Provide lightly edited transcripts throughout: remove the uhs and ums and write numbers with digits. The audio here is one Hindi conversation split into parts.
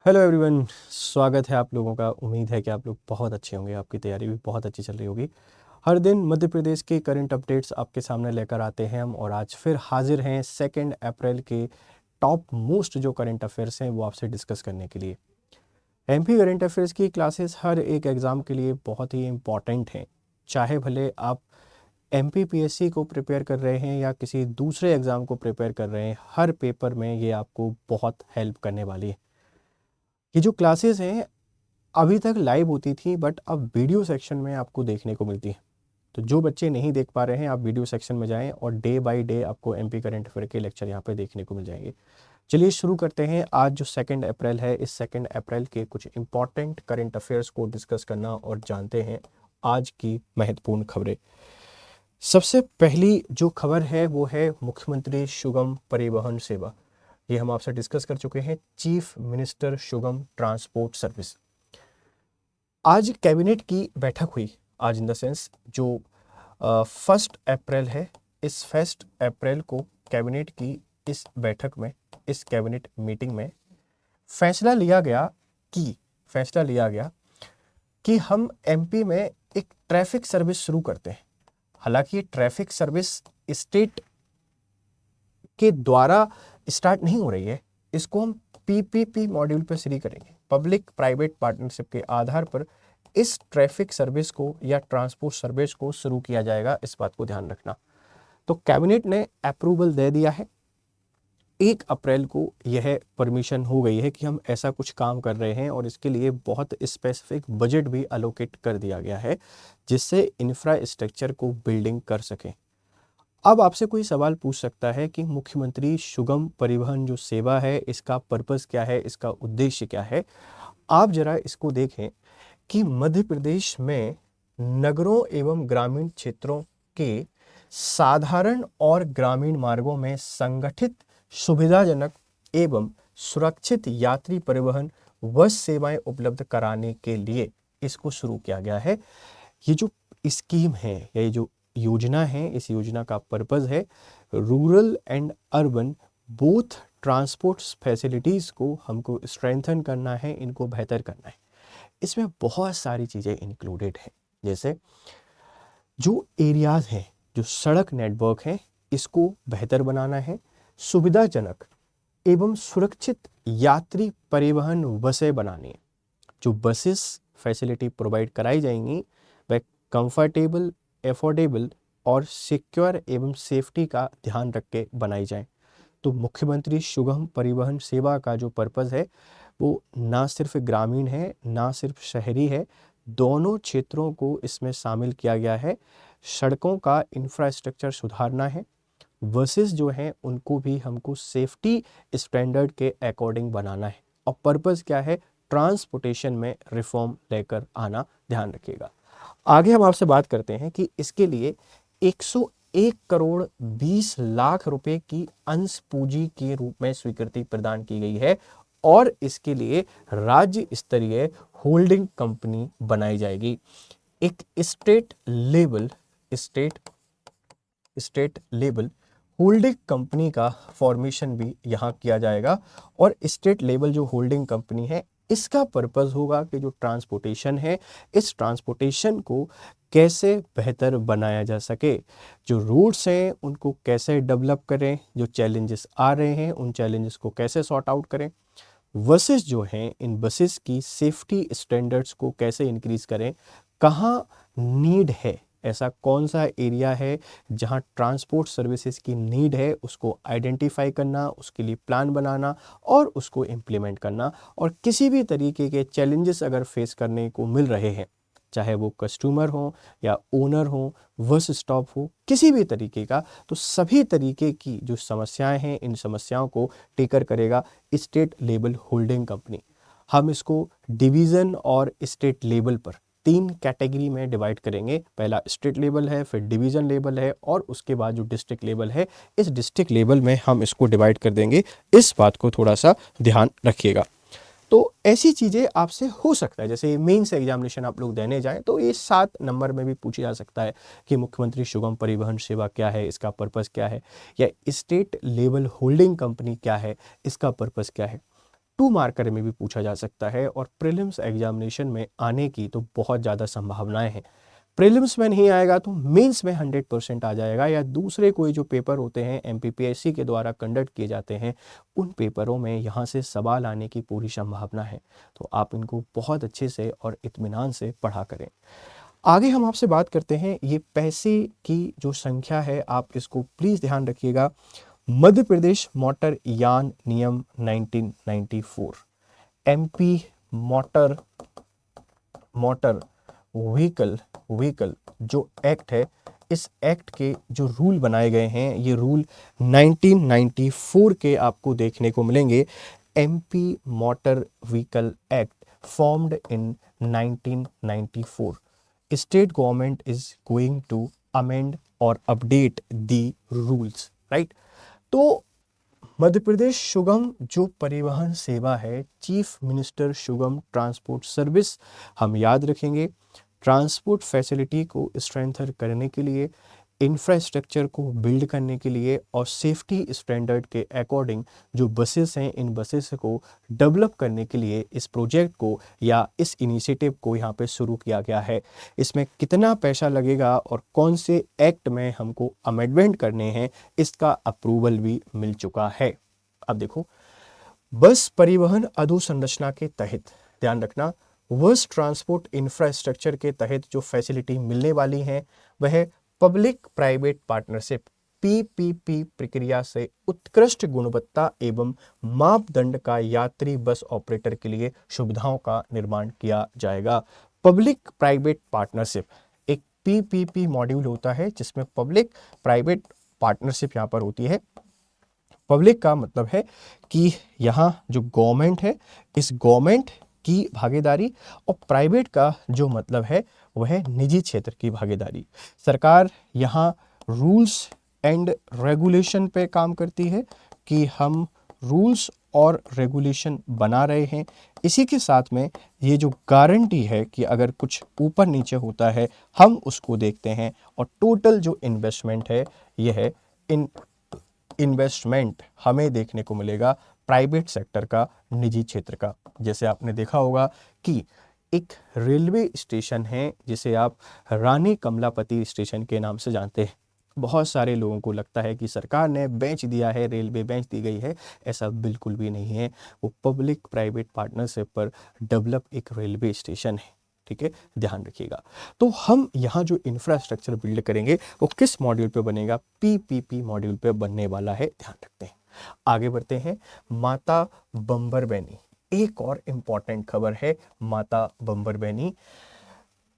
हेलो एवरीवन, स्वागत है आप लोगों का। उम्मीद है कि आप लोग बहुत अच्छे होंगे, आपकी तैयारी भी बहुत अच्छी चल रही होगी। हर दिन मध्य प्रदेश के करंट अपडेट्स आपके सामने लेकर आते हैं हम, और आज फिर हाजिर हैं 2 अप्रैल के टॉप मोस्ट जो करंट अफेयर्स हैं वो आपसे डिस्कस करने के लिए। एमपी करंट अफेयर्स की क्लासेस हर एक एग्ज़ाम के लिए बहुत ही इम्पॉर्टेंट हैं। चाहे भले आप एमपीपीएससी को प्रिपेयर कर रहे हैं या किसी दूसरे एग्ज़ाम को प्रिपेयर कर रहे हैं, हर पेपर में ये आपको बहुत हेल्प करने वाली है। ये जो क्लासेस हैं अभी तक लाइव होती थी, बट अब वीडियो सेक्शन में आपको देखने को मिलती है। तो जो बच्चे नहीं देख पा रहे हैं, आप वीडियो सेक्शन में जाएं और डे बाय डे आपको एमपी करंट अफेयर के लेक्चर यहाँ पे देखने को मिल जाएंगे। चलिए शुरू करते हैं। आज जो 2 अप्रैल है, इस 2 अप्रैल के कुछ इंपॉर्टेंट करंट अफेयर्स को डिस्कस करना और जानते हैं आज की महत्वपूर्ण खबरें। सबसे पहली जो खबर है वो है मुख्यमंत्री सुगम परिवहन सेवा। ये हम आपसे डिस्कस कर चुके हैं, chief minister Sugam transport service. आज कैबिनेट की बैठक हुई। आज इन द सेंस जो 1 अप्रैल है, इस 1 अप्रैल को कैबिनेट की इस बैठक में, इस कैबिनेट मीटिंग में फैसला लिया गया कि हम एमपी में एक ट्रैफिक सर्विस शुरू करते हैं। हालांकि ये ट्रैफिक सर्विस स्टेट के द्वारा स्टार्ट नहीं हो रही है, इसको हम पीपीपी मॉड्यूल पर शुरू करेंगे। पब्लिक प्राइवेट पार्टनरशिप के आधार पर इस ट्रैफिक सर्विस को या ट्रांसपोर्ट सर्विस को शुरू किया जाएगा, इस बात को ध्यान रखना। तो कैबिनेट ने अप्रूवल दे दिया है। 1 अप्रैल को यह परमिशन हो गई है कि हम ऐसा कुछ काम कर रहे हैं, और इसके लिए बहुत स्पेसिफिक बजट भी अलोकेट कर दिया गया है, जिससे इंफ्रास्ट्रक्चर को बिल्डिंग कर सकें। अब आपसे कोई सवाल पूछ सकता है कि मुख्यमंत्री सुगम परिवहन जो सेवा है, इसका पर्पस क्या है, इसका उद्देश्य क्या है। आप जरा इसको देखें कि मध्य प्रदेश में नगरों एवं ग्रामीण क्षेत्रों के साधारण और ग्रामीण मार्गों में संगठित, सुविधाजनक एवं सुरक्षित यात्री परिवहन बस सेवाएं उपलब्ध कराने के लिए इसको शुरू किया गया है। ये जो स्कीम है या ये जो योजना है, इस योजना का पर्पस है rural and urban both transport facilities को हमको स्ट्रेंथन करना है, इनको बेहतर करना है। इसमें बहुत सारी चीज़ें इंक्लूडेड हैं, जैसे जो एरियाज़ हैं, जो सड़क नेटवर्क है, इसको बेहतर बनाना है। सुविधाजनक एवं सुरक्षित यात्री परिवहन बसें बनानी है। जो बसेस फैसिलिटी प्रोवाइड कराई जाएंगी वह कंफर्टेबल, एफोर्डेबल और सिक्योर एवं सेफ्टी का ध्यान रख के बनाई जाए। तो मुख्यमंत्री सुगम परिवहन सेवा का जो पर्पस है वो ना सिर्फ ग्रामीण है, ना सिर्फ शहरी है, दोनों क्षेत्रों को इसमें शामिल किया गया है। सड़कों का इंफ्रास्ट्रक्चर सुधारना है, बसेस जो हैं उनको भी हमको सेफ्टी स्टैंडर्ड के अकॉर्डिंग बनाना है, और पर्पस क्या है, ट्रांसपोर्टेशन में रिफॉर्म लेकर आना, ध्यान रखिएगा। आगे हम आपसे बात करते हैं कि इसके लिए 101 करोड़ 20 लाख रुपए की अंश पूंजी के रूप में स्वीकृति प्रदान की गई है, और इसके लिए राज्य स्तरीय होल्डिंग कंपनी बनाई जाएगी। एक स्टेट लेवल होल्डिंग कंपनी का फॉर्मेशन भी यहाँ किया जाएगा। और स्टेट लेवल जो होल्डिंग कंपनी है, इसका पर्पस होगा कि जो ट्रांसपोर्टेशन है, इस ट्रांसपोर्टेशन को कैसे बेहतर बनाया जा सके, जो रूट्स हैं उनको कैसे डेवलप करें, जो चैलेंजेस आ रहे हैं उन चैलेंजेस को कैसे सॉर्ट आउट करें, बसेस जो हैं इन बसेस की सेफ्टी स्टैंडर्ड्स को कैसे इंक्रीज करें, कहाँ नीड है, ऐसा कौन सा एरिया है जहां ट्रांसपोर्ट सर्विसेज की नीड है, उसको आइडेंटिफाई करना, उसके लिए प्लान बनाना और उसको इम्प्लीमेंट करना। और किसी भी तरीके के चैलेंजेस अगर फेस करने को मिल रहे हैं, चाहे वो कस्टमर हो या ओनर हो, बस स्टॉप हो, किसी भी तरीके का, तो सभी तरीके की जो समस्याएं हैं, इन समस्याओं को टेकर करेगा स्टेट लेवल होल्डिंग कंपनी। हम इसको डिवीज़न और स्टेट लेवल पर 3 कैटेगरी में डिवाइड करेंगे। पहला स्टेट लेवल है, फिर डिवीज़न लेवल है, और उसके बाद जो डिस्ट्रिक्ट लेवल है, इस डिस्ट्रिक्ट लेवल में हम इसको डिवाइड कर देंगे। इस बात को थोड़ा सा ध्यान रखिएगा। तो ऐसी चीज़ें आपसे हो सकता है, जैसे मेंस एग्जामिनेशन आप लोग देने जाएं तो ये 7 नंबर में भी पूछा जा सकता है कि मुख्यमंत्री सुगम परिवहन सेवा क्या है, इसका पर्पस क्या है, या स्टेट लेवल होल्डिंग कंपनी क्या है, इसका पर्पस क्या है। 2 मार्कर में भी पूछा जा सकता है और प्रीलिम्स एग्जामिनेशन में आने की तो बहुत ज़्यादा संभावनाएं हैं। प्रीलिम्स में नहीं आएगा तो मेंस में 100% आ जाएगा, या दूसरे कोई जो पेपर होते हैं MPPSC के द्वारा कंडक्ट किए जाते हैं उन पेपरों में यहाँ से सवाल आने की पूरी संभावना है। तो आप इनको बहुत अच्छे से और इत्मीनान से पढ़ा करें। आगे हम आपसे बात करते हैं, ये पैसे की जो संख्या है आप इसको प्लीज़ ध्यान रखिएगा। मध्य प्रदेश मोटर यान नियम 1994, MP मोटर व्हीकल जो एक्ट है, इस एक्ट के जो रूल बनाए गए हैं ये रूल 1994 के आपको देखने को मिलेंगे। MP motor vehicle act formed in 1994, state government is going to amend और अपडेट दी रूल्स, राइट। तो मध्य प्रदेश सुगम जो परिवहन सेवा है, chief minister Sugam transport service, हम याद रखेंगे ट्रांसपोर्ट फैसिलिटी को स्ट्रेंथन करने के लिए, इंफ्रास्ट्रक्चर को बिल्ड करने के लिए और सेफ्टी स्टैंडर्ड के अकॉर्डिंग जो बसेस हैं इन बसेस को डेवलप करने के लिए इस प्रोजेक्ट को या इस इनिशिएटिव को यहाँ पे शुरू किया गया है। इसमें कितना पैसा लगेगा और कौन से एक्ट में हमको अमेंडमेंट करने हैं इसका अप्रूवल भी मिल चुका है। अब देखो, बस परिवहन अधोसंरचना के तहत ध्यान रखना, बस ट्रांसपोर्ट इंफ्रास्ट्रक्चर के तहत जो फैसिलिटी मिलने वाली हैं वह पब्लिक प्राइवेट पार्टनरशिप PPP प्रक्रिया से उत्कृष्ट गुणवत्ता एवं मापदंड का यात्री बस ऑपरेटर के लिए सुविधाओं का निर्माण किया जाएगा। पब्लिक प्राइवेट पार्टनरशिप एक PPP मॉड्यूल होता है जिसमें पब्लिक प्राइवेट पार्टनरशिप यहाँ पर होती है। पब्लिक का मतलब है कि यहाँ जो गवर्नमेंट है इस गवर्नमेंट की भागीदारी, और प्राइवेट का जो मतलब है वह है निजी क्षेत्र की भागीदारी। सरकार यहाँ रूल्स एंड रेगुलेशन पे काम करती है कि हम रूल्स और रेगुलेशन बना रहे हैं। इसी के साथ में ये जो गारंटी है कि अगर कुछ ऊपर नीचे होता है हम उसको देखते हैं, और टोटल जो इन्वेस्टमेंट है यह है इन्वेस्टमेंट हमें देखने को मिलेगा प्राइवेट सेक्टर का, निजी क्षेत्र का। जैसे आपने देखा होगा कि एक रेलवे स्टेशन है जिसे आप रानी कमलापति स्टेशन के नाम से जानते हैं। बहुत सारे लोगों को लगता है कि सरकार ने बेच दिया है, रेलवे बेच दी गई है, ऐसा बिल्कुल भी नहीं है। वो पब्लिक प्राइवेट पार्टनरशिप पर डेवलप एक रेलवे स्टेशन है, ठीक है, ध्यान रखिएगा। तो हम यहाँ जो इंफ्रास्ट्रक्चर बिल्ड करेंगे वो किस मॉड्यूल पे बनेगा? PPP मॉड्यूल पे बनने वाला है, ध्यान रखते हैं। आगे बढ़ते हैं, माता बंबरबैनी, एक और इम्पॉर्टेंट खबर है। माता बंबरबैनी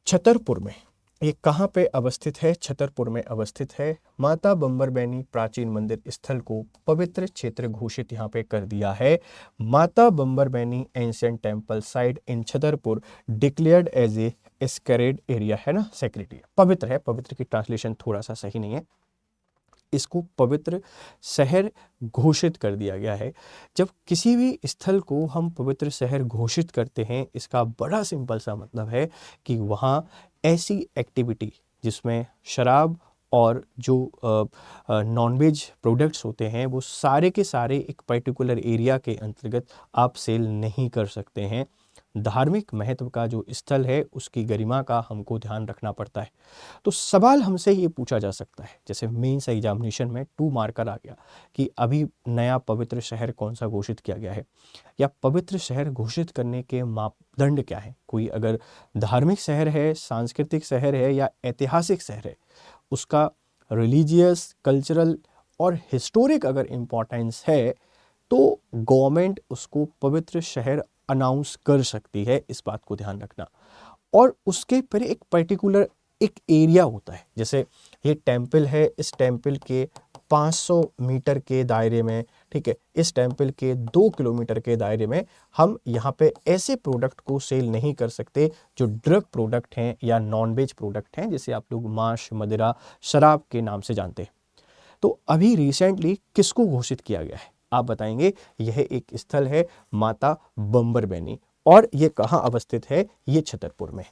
छतरपुर में, ये कहाँ पे अवस्थित है? छतरपुर में अवस्थित है। माता बंबरबैनी प्राचीन मंदिर स्थल को पवित्र क्षेत्र घोषित यहाँ पे कर दिया है। माता Bambarbaini ancient temple site in Chhatarpur declared as a scared area, है ना, सेक्रेट, पवित्र है। पवित्र की ट्रांसलेशन थोड़ा सा सही नहीं है, इसको पवित्र शहर घोषित कर दिया गया है। जब किसी भी स्थल को हम पवित्र शहर घोषित करते हैं इसका बड़ा सिंपल सा मतलब है कि वहाँ ऐसी एक्टिविटी जिसमें शराब और जो नॉनवेज प्रोडक्ट्स होते हैं वो सारे के सारे एक पर्टिकुलर एरिया के अंतर्गत आप सेल नहीं कर सकते हैं। धार्मिक महत्व का जो स्थल है उसकी गरिमा का हमको ध्यान रखना पड़ता है। तो सवाल हमसे ये पूछा जा सकता है, जैसे मेंस एग्जामिनेशन में 2 मार्कर आ गया कि अभी नया पवित्र शहर कौन सा घोषित किया गया है, या पवित्र शहर घोषित करने के मापदंड क्या है। कोई अगर धार्मिक शहर है, सांस्कृतिक शहर है या ऐतिहासिक शहर है, उसका रिलीजियस, कल्चरल और हिस्टोरिक अगर इम्पोर्टेंस है तो गवर्नमेंट उसको पवित्र शहर अनाउंस कर सकती है, इस बात को ध्यान रखना। और उसके पर एक पर्टिकुलर एक एरिया होता है, जैसे ये टेम्पल है, इस टेम्पल के 500 मीटर के दायरे में, ठीक है, इस टेम्पल के 2 किलोमीटर के दायरे में हम यहाँ पे ऐसे प्रोडक्ट को सेल नहीं कर सकते जो ड्रग प्रोडक्ट हैं या नॉनवेज प्रोडक्ट हैं, जिसे आप लोग मांस, मदिरा, शराब के नाम से जानते हैं। तो अभी रिसेंटली किसको घोषित किया गया है आप बताएंगे? यह एक स्थल है माता बंबरबैनी, और ये कहाँ अवस्थित है? ये छतरपुर में।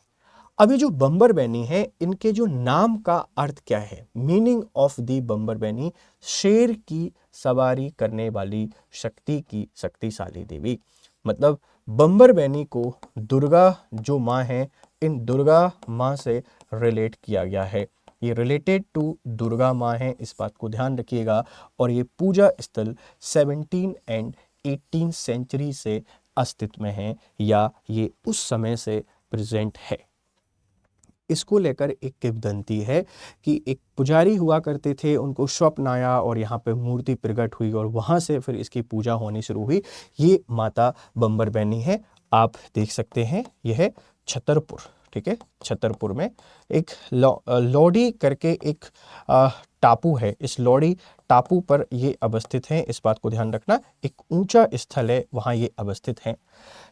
अभी जो बंबरबैनी है इनके जो नाम का अर्थ क्या है? मीनिंग ऑफ दी बंबरबैनी, शेर की सवारी करने वाली शक्ति की शक्तिशाली देवी। मतलब बम्बर बैनी को दुर्गा जो माँ है, इन दुर्गा माँ से रिलेट किया गया है। ये रिलेटेड टू दुर्गा माँ है, इस बात को ध्यान रखिएगा। और ये पूजा स्थल 17 एंड 18 सेंचुरी से अस्तित्व में है, या ये उस समय से प्रेजेंट है। इसको लेकर एक किंवदंती है कि एक पुजारी हुआ करते थे, उनको स्वप्न आया और यहाँ पे मूर्ति प्रकट हुई और वहाँ से फिर इसकी पूजा होनी शुरू हुई। ये माता बम्बर बैनी है, आप देख सकते हैं। यह है छतरपुर, ठीक है। छतरपुर में एक लौड़ी करके एक टापू है, इस लौड़ी टापू पर ये अवस्थित है, इस बात को ध्यान रखना। एक ऊंचा स्थल है, वहाँ ये अवस्थित है।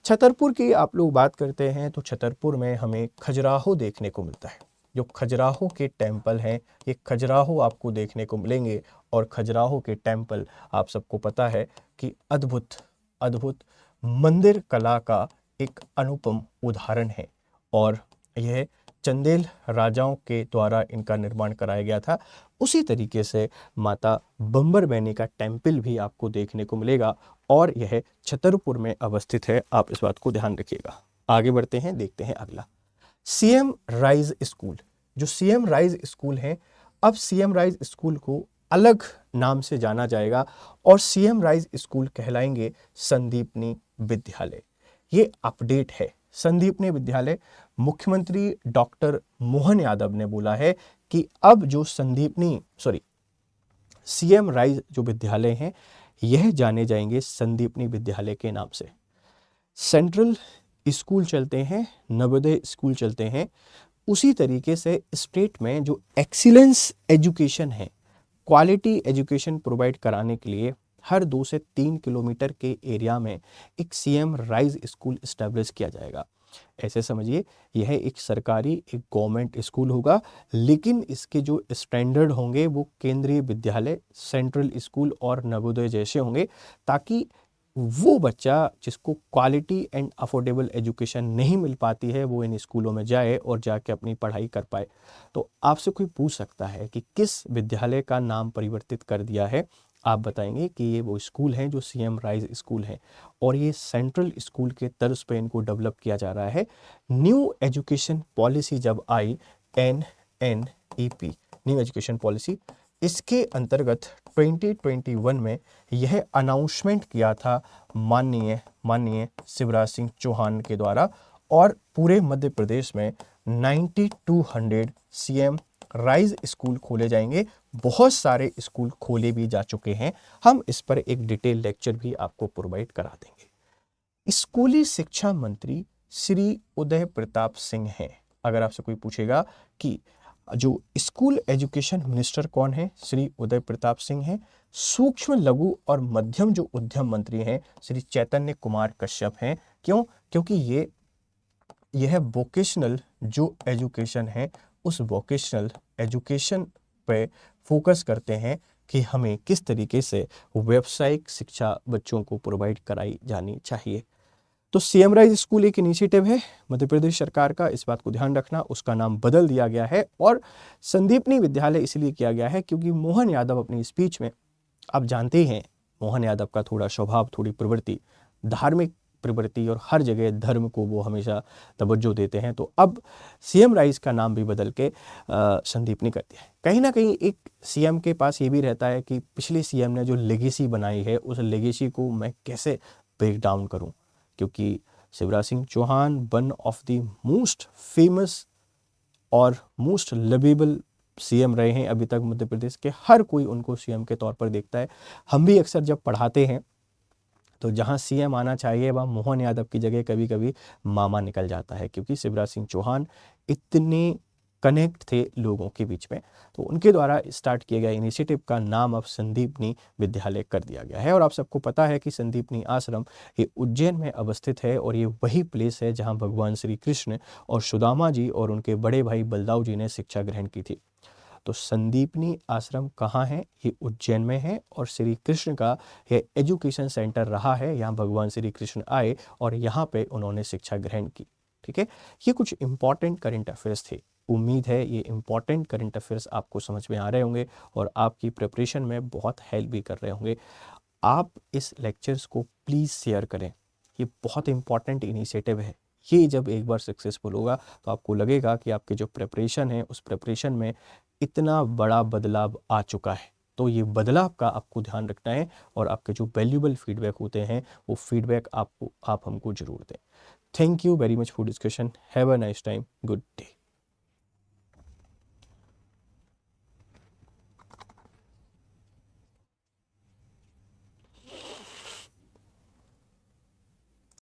छतरपुर की आप लोग बात करते हैं तो छतरपुर में हमें खजुराहो देखने को मिलता है। जो खजुराहो के टेम्पल हैं, ये खजुराहो आपको देखने को मिलेंगे। और खजुराहो के टेम्पल आप सबको पता है कि अद्भुत अद्भुत मंदिर कला का एक अनुपम उदाहरण है। और यह चंदेल राजाओं के द्वारा इनका निर्माण कराया गया था। उसी तरीके से माता बम्बर बैनी का टेम्पल भी आपको देखने को मिलेगा और यह छतरपुर में अवस्थित है, आप इस बात को ध्यान रखिएगा। आगे बढ़ते हैं, देखते हैं अगला सीएम राइज स्कूल। जो सीएम राइज स्कूल है, अब सीएम राइज स्कूल को अलग नाम से जाना जाएगा और सीएम राइज स्कूल कहलाएंगे संदीपनी विद्यालय। ये अपडेट है। संदीपनी विद्यालय मुख्यमंत्री डॉक्टर मोहन यादव ने बोला है कि अब जो सीएम राइज जो विद्यालय हैं, यह जाने जाएंगे संदीपनी विद्यालय के नाम से। सेंट्रल स्कूल चलते हैं, नवोदय स्कूल चलते हैं, उसी तरीके से स्टेट में जो एक्सीलेंस एजुकेशन है, क्वालिटी एजुकेशन प्रोवाइड कराने के लिए हर 2 से 3 किलोमीटर के एरिया में एक सीएम राइज स्कूल इस्टेब्लिश किया जाएगा। ऐसे समझिए, यह एक सरकारी, एक गवर्नमेंट स्कूल होगा, लेकिन इसके जो स्टैंडर्ड होंगे वो केंद्रीय विद्यालय, सेंट्रल स्कूल और नवोदय जैसे होंगे, ताकि वो बच्चा जिसको क्वालिटी एंड अफोर्डेबल एजुकेशन नहीं मिल पाती है, वो इन स्कूलों में जाए और जाके अपनी पढ़ाई कर पाए। तो आपसे कोई पूछ सकता है कि किस विद्यालय का नाम परिवर्तित कर दिया है, आप बताएंगे कि ये वो स्कूल हैं जो सीएम राइज स्कूल हैं और ये सेंट्रल स्कूल के तर्ज पे इनको डेवलप किया जा रहा है। न्यू एजुकेशन पॉलिसी जब आई, NNEP न्यू एजुकेशन पॉलिसी, इसके अंतर्गत 2021 में यह अनाउंसमेंट किया था माननीय शिवराज सिंह चौहान के द्वारा, और पूरे मध्य प्रदेश में 9200 सीएम राइज स्कूल खोले जाएंगे। बहुत सारे स्कूल खोले भी जा चुके हैं, हम इस पर एक डिटेल लेक्चर भी आपको प्रोवाइड करा देंगे। स्कूली शिक्षा मंत्री श्री उदय प्रताप सिंह हैं। अगर आपसे कोई पूछेगा कि जो स्कूल एजुकेशन मिनिस्टर कौन है, श्री उदय प्रताप सिंह हैं। सूक्ष्म लघु और मध्यम जो उद्यम मंत्री हैं, श्री चैतन्य कुमार कश्यप हैं। क्यों? क्योंकि यह वोकेशनल जो एजुकेशन है, उस वोकेशनल एजुकेशन पे फोकस करते हैं कि हमें किस तरीके से व्यावसायिक शिक्षा बच्चों को प्रोवाइड कराई जानी चाहिए। तो सीएम राइज स्कूल एक इनिशिएटिव है मध्य प्रदेश सरकार का, इस बात को ध्यान रखना। उसका नाम बदल दिया गया है और संदीपनी विद्यालय इसलिए किया गया है क्योंकि मोहन यादव अपनी स्पीच में, आप जानते हैं मोहन यादव का थोड़ा स्वभाव, थोड़ी प्रवृत्ति, धार्मिक प्रवृत्ति, और हर जगह धर्म को वो हमेशा तवज्जो देते हैं। तो अब सीएम राइज का नाम भी बदल के संदीपनी कर दिया है। कहीं ना कहीं एक सीएम के पास ये भी रहता है कि पिछले सीएम ने जो लेगेसी बनाई है, उस लेगेसी को मैं कैसे ब्रेक डाउन करूं, क्योंकि Shivraj Singh Chouhan one of the most famous और मोस्ट लवेबल सीएम रहे हैं अभी तक मध्य प्रदेश के। हर कोई उनको सीएम के तौर पर देखता है। हम भी अक्सर जब पढ़ाते हैं तो जहां सीएम आना चाहिए वहां मोहन यादव की जगह कभी कभी मामा निकल जाता है, क्योंकि शिवराज सिंह चौहान इतने कनेक्ट थे लोगों के बीच में। तो उनके द्वारा स्टार्ट किए गए इनिशिएटिव का नाम अब संदीपनी विद्यालय कर दिया गया है। और आप सबको पता है कि संदीपनी आश्रम ये उज्जैन में अवस्थित है और ये वही प्लेस है जहां भगवान श्री कृष्ण और सुदामा जी और उनके बड़े भाई बलदाऊ जी ने शिक्षा ग्रहण की थी। तो संदीपनी आश्रम कहाँ है? ये उज्जैन में है और श्री कृष्ण का ये एजुकेशन सेंटर रहा है। यहाँ भगवान श्री कृष्ण आए और यहाँ पे उन्होंने शिक्षा ग्रहण की। ठीक है, ये कुछ इंपॉर्टेंट करंट अफेयर्स थे। उम्मीद है ये इम्पॉर्टेंट करंट अफेयर्स आपको समझ में आ रहे होंगे और आपकी प्रिपरेशन में बहुत हेल्प भी कर रहे होंगे। आप इस लेक्चर्स को प्लीज़ शेयर करें, ये बहुत इम्पॉर्टेंट इनिशिएटिव है। ये जब एक बार सक्सेसफुल होगा तो आपको लगेगा कि आपके जो प्रिपरेशन है उस प्रिपरेशन में इतना बड़ा बदलाव आ चुका है। तो ये बदलाव का आपको ध्यान रखना है और आपके जो वैल्यूबल फीडबैक होते हैं वो फीडबैक आप हमको ज़रूर दें। Thank you very much for discussion. Have a nice time. Good day.